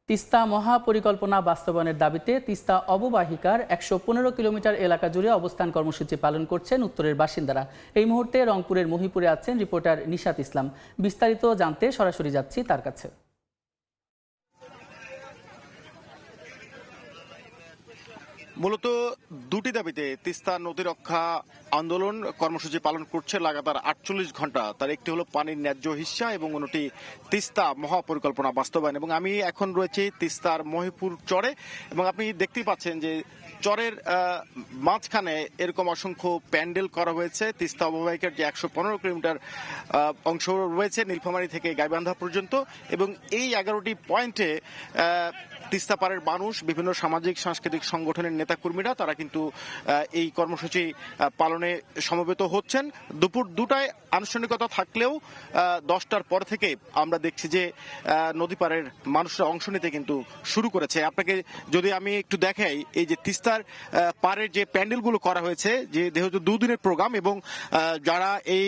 তিস্তা মহাপরিকল্পনা বাস্তবায়নের দাবিতে তিস্তা অববাহিকার ১১৫ কিলোমিটার এলাকা জুড়ে অবস্থান কর্মসূচি পালন করছেন উত্তরের বাসিন্দারা। এই মুহূর্তে রংপুরের মহিপুরে আছেন রিপোর্টার নিশাত ইসলাম। বিস্তারিত জানতে সরাসরি যাচ্ছি তার কাছে। মূলত দুটি দাবিতে তিস্তা নদী রক্ষা আন্দোলন কর্মসূচি পালন করছে লাগাতার ৪৮ ঘন্টা। তার একটি হলো পানির ন্যায্য হিস্যা এবং অন্যটি তিস্তা মহাপরিকল্পনা বাস্তবায়ন। এবং আমি এখন রয়েছি তিস্তার মহিপুর চরে এবং আপনি দেখতেই পাচ্ছেন যে চরের মাঝখানে এরকম অসংখ্য প্যান্ডেল করা হয়েছে। তিস্তা অববাহিকার যে ১১৫ কিলোমিটার অংশ রয়েছে নীলফামারী থেকে গাইবান্ধা পর্যন্ত, এবং এই ১১টি পয়েন্টে তিস্তা পাড়ের মানুষ, বিভিন্ন সামাজিক সাংস্কৃতিক সংগঠনের নেতাকর্মীরা তারা কিন্তু এই কর্মসূচি পালনে সমবেত হচ্ছেন। দুপুর ২টায় আনুষ্ঠানিকতা থাকলেও ১০টার পর থেকে আমরা দেখছি যে নদী পাড়ের মানুষরা অংশ নিতে কিন্তু শুরু করেছে। আপনাকে যদি আমি একটু দেখাই, এই যে তিস্তার পাড়ের যে প্যান্ডেলগুলো করা হয়েছে, যে যেহেতু দুদিনের প্রোগ্রাম এবং যারা এই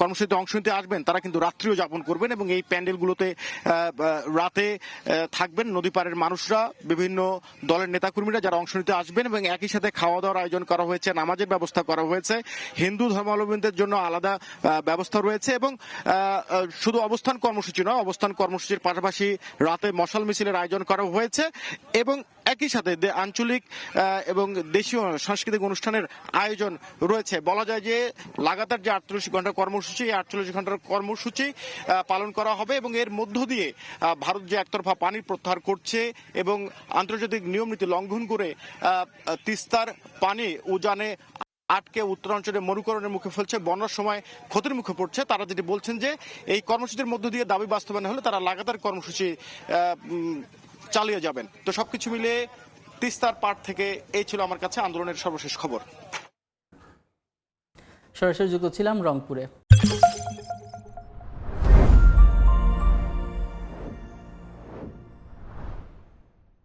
কর্মসূচিতে অংশ নিতে আসবেন তারা কিন্তু রাত্রিও যাপন করবেন এবং এই প্যান্ডেলগুলোতে রাতে থাকবেন নদী পাড়ের মানুষরা, বিভিন্ন দলের নেতাকর্মীরা যারা অংশ নিতে আসবেন, এবং একই সাথে খাওয়া দাওয়ার আয়োজন করা হয়েছে, নামাজের ব্যবস্থা করা হয়েছে, হিন্দু ধর্মাবলম্বীদের জন্য আলাদা ব্যবস্থা রয়েছে। এবং শুধু অবস্থান কর্মসূচি নয়, অবস্থান কর্মসূচির পাশাপাশি রাতে মশাল মিছিলের আয়োজন করা হয়েছে এবং একই সাথে আঞ্চলিক এবং দেশীয় সাংস্কৃতিক অনুষ্ঠানের আয়োজন রয়েছে। বলা যায় যে লাগাতার যে ৪৮ ঘন্টার কর্মসূচি, এই ৪৮ ঘন্টার কর্মসূচি পালন করা হবে এবং এর মধ্য দিয়ে ভারত যে একতরফা পানি প্রত্যাহার করছে এবং আন্তর্জাতিক নিয়ম নীতি লঙ্ঘন করে তিস্তার পানি উজানে আটকে উত্তরাঞ্চলে মরুকরণের মুখে ফেলছে, বন্যার সময় ক্ষতির মুখে পড়ছে, তারা যেটি বলছেন যে এই কর্মসূচির মধ্য দিয়ে দাবি বাস্তবায়ন হলে তারা লাগাতার কর্মসূচি চালিয়ে যাবেন। তো সবকিছু মিলে তিস্তার পাড় থেকে এই ছিল আমার কাছে আন্দোলনের সর্বশেষ খবর। সরাসরি যুক্ত ছিলাম রংপুরে।